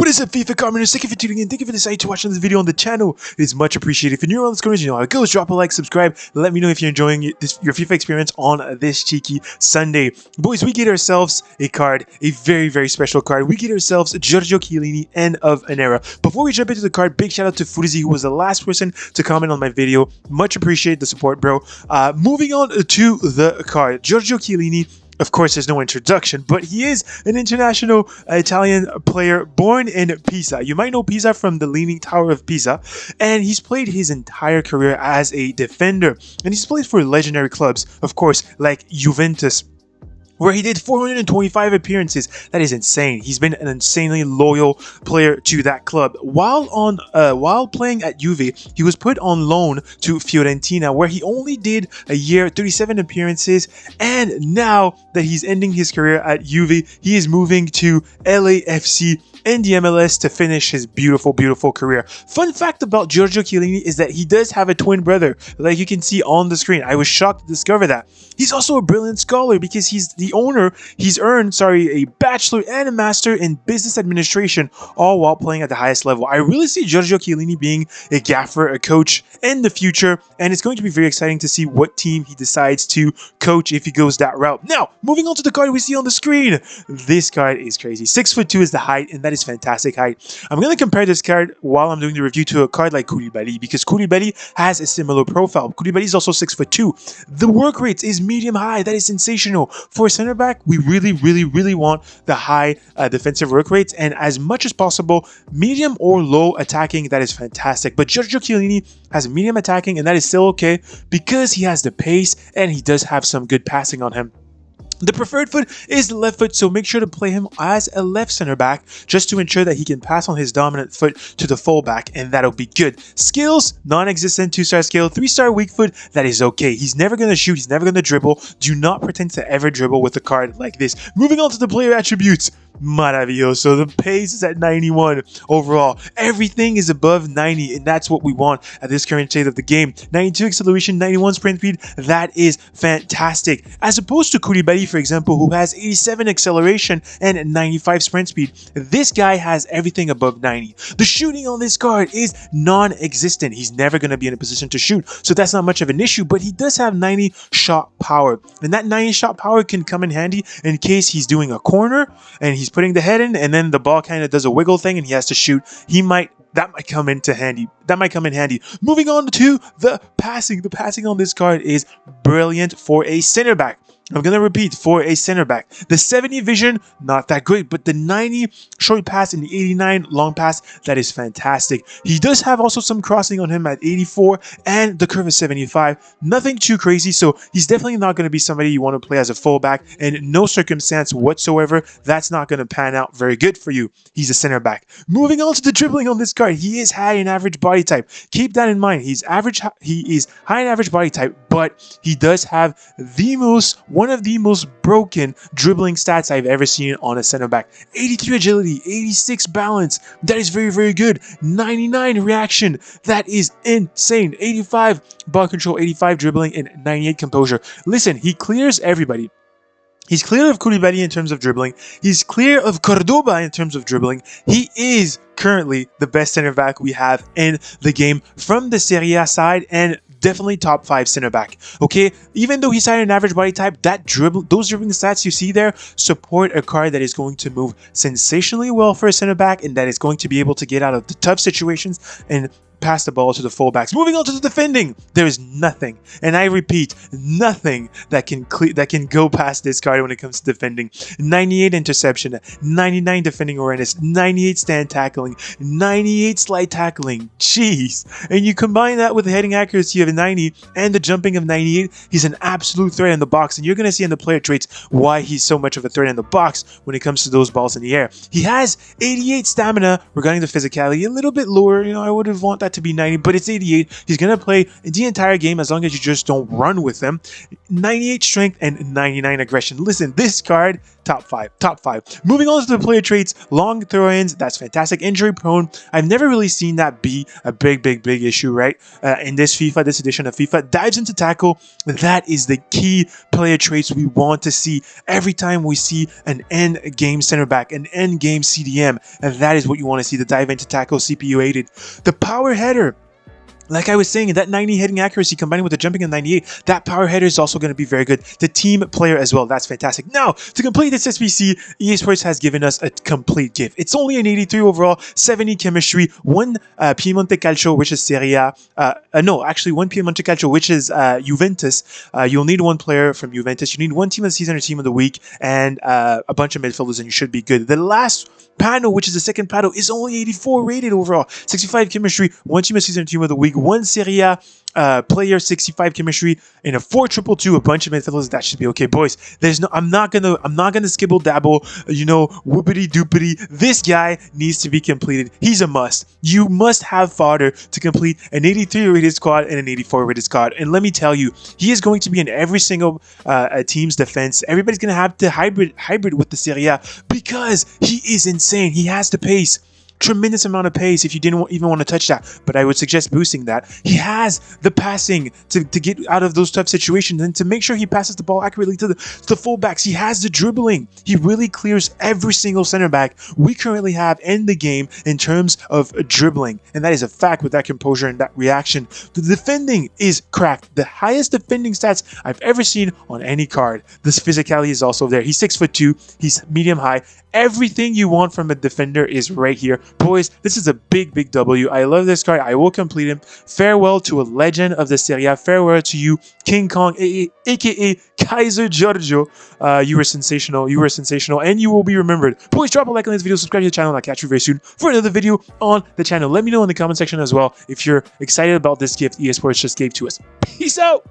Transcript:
What is up, FIFA commoners? Thank you for tuning in. Thank you for deciding to watch this video on the channel. It is much appreciated. If you're new on this channel, you know how it goes. Drop a like, subscribe. Let me know if you're enjoying your FIFA experience on this cheeky Sunday. Boys, we get ourselves a card, a very, very special card. We get ourselves Giorgio Chiellini, end of an era. Before we jump into the card, big shout out to Furzy, who was the last person to comment on my video. Much appreciate the support, bro. Moving on to the card, Giorgio Chiellini. Of course, there's no introduction, but he is an international Italian player born in Pisa. You might know Pisa from the Leaning Tower of Pisa, and he's played his entire career as a defender. And he's played for legendary clubs, of course, like Juventus, where he did 425 appearances. That is insane. He's been an insanely loyal player to that club. While playing at Juve, he was put on loan to Fiorentina, where he only did a year, 37 appearances, and now that he's ending his career at Juve, he is moving to LAFC in the MLS to finish his beautiful, beautiful career. Fun fact about Giorgio Chiellini is that he does have a twin brother, like you can see on the screen. I was shocked to discover that. He's also a brilliant scholar because he's earned a bachelor and a master in business administration, all while playing at the highest level. I really see Giorgio Chiellini being a gaffer, a coach in the future, and it's going to be very exciting to see what team he decides to coach if he goes that route. Now, moving on to the card we see on the screen. This card is crazy. 6'2" is the height, and that is fantastic height. I'm going to compare this card while I'm doing the review to a card like Koulibaly, because Koulibaly has a similar profile. Koulibaly is also 6'2". The work rate is medium high. That is sensational. For a center back, we really want the high defensive work rates, and as much as possible, medium or low attacking. That is fantastic. But Giorgio Chiellini has medium attacking, and that is still okay because he has the pace and he does have some good passing on him. The preferred foot is the left foot, so make sure to play him as a left center back just to ensure that he can pass on his dominant foot to the fullback, and that'll be good. Skills, non-existent, 2-star skill, 3-star weak foot, that is okay. He's never going to shoot, he's never going to dribble. Do not pretend to ever dribble with a card like this. Moving on to the player attributes. Maravilloso. The pace is at 91 overall. Everything is above 90, and that's what we want at this current state of the game. 92 acceleration, 91 sprint speed. That is fantastic. As opposed to Koulibaly, for example, who has 87 acceleration and 95 sprint speed. This guy has everything above 90. The shooting on this card is non-existent. He's never going to be in a position to shoot, so that's not much of an issue, but he does have 90 shot power, and that 90 shot power can come in handy in case he's doing a corner and he's putting the head in, and then the ball kind of does a wiggle thing and he has to shoot. That might come in handy. Moving on to the passing. The passing on this card is brilliant for a center back. I'm going to repeat, for a center back. The 70 vision, not that great, but the 90 short pass and the 89 long pass, that is fantastic. He does have also some crossing on him at 84, and the curve is 75. Nothing too crazy, so he's definitely not going to be somebody you want to play as a fullback, and in no circumstance whatsoever, that's not going to pan out very good for you. He's a center back. Moving on to the dribbling on this card, he is high in average body type. Keep that in mind. He is high in average body type, but he does have one of the most broken dribbling stats I've ever seen on a center back. 83 agility, 86 balance. That is very, very good. 99 reaction. That is insane. 85 ball control, 85 dribbling, and 98 composure. Listen, he clears everybody. He's clear of Koulibaly in terms of dribbling. He's clear of Cordoba in terms of dribbling. He is currently the best center back we have in the game from the Serie A side, and definitely top 5 center back. Okay, even though he's high in average body type, those dribbling stats you see there support a card that is going to move sensationally well for a center back, and that is going to be able to get out of the tough situations and pass the ball to the fullbacks. Moving on to the defending, there is nothing, and I repeat, nothing that can go past this card when it comes to defending. 98 interception, 99 defending awareness, 98 stand tackling, 98 slide tackling. Jeez, and you combine that with the heading accuracy of 90 and the jumping of 98, he's an absolute threat in the box, and you're going to see in the player traits why he's so much of a threat in the box when it comes to those balls in the air. He has 88 stamina regarding the physicality, a little bit lower. I would have wanted that to be 90, but it's 88. He's going to play the entire game as long as you just don't run with him. 98 strength and 99 aggression. Listen, this card top five. Moving on to the player traits, long throw-ins, that's fantastic. Injury prone, I've never really seen that be a big issue, right? In this edition of FIFA. Dives into tackle, that is the key player traits we want to see every time we see an end game center back, an end game CDM, and that is what you want to see, the dive into tackle, CPU aided. The power header, like I was saying, that 90 heading accuracy combining with the jumping in 98, that power header is also going to be very good. The team player as well, that's fantastic. Now, to complete this SBC, EA Sports has given us a complete gift. It's only an 83 overall, 70 chemistry, 1 Piemonte Calcio, which is Serie A. No, actually 1 Piemonte Calcio, which is Juventus. You'll need 1 player from Juventus. You need 1 team of the season or team of the week, and a bunch of midfielders, and you should be good. The last panel, which is the second panel, is only 84 rated overall. 65 chemistry, 1 team of the season or team of the week, 1 Serie A player, 65 chemistry, in a 4-2-2, a bunch of midfielders. That should be okay, boys. I'm not gonna skibble dabble, whoopity doopity. This guy needs to be completed. He's a must. You must have fodder to complete an 83 rated squad and an 84 rated squad. And let me tell you, he is going to be in every single team's defense. Everybody's gonna have to hybrid with the Serie A because he is insane. He has the pace. Tremendous amount of pace if you didn't even want to touch that, but I would suggest boosting that. He has the passing to get out of those tough situations and to make sure he passes the ball accurately to the fullbacks. He has the dribbling. He really clears every single center back we currently have in the game in terms of dribbling, and that is a fact with that composure and that reaction. The defending is cracked. The highest defending stats I've ever seen on any card. This physicality is also there. He's 6'2", he's medium high. Everything you want from a defender is right here. Boys, this is a big W. I love this card. I will complete him. Farewell to a legend of the Serie A. Farewell to you, King Kong, aka Kaiser Giorgio. You were sensational. And you will be remembered. Boys, drop a like on this video, subscribe to the channel, and I'll catch you very soon for another video on the channel. Let me know in the comment section as well if you're excited about this gift EA Sports just gave to us. Peace out!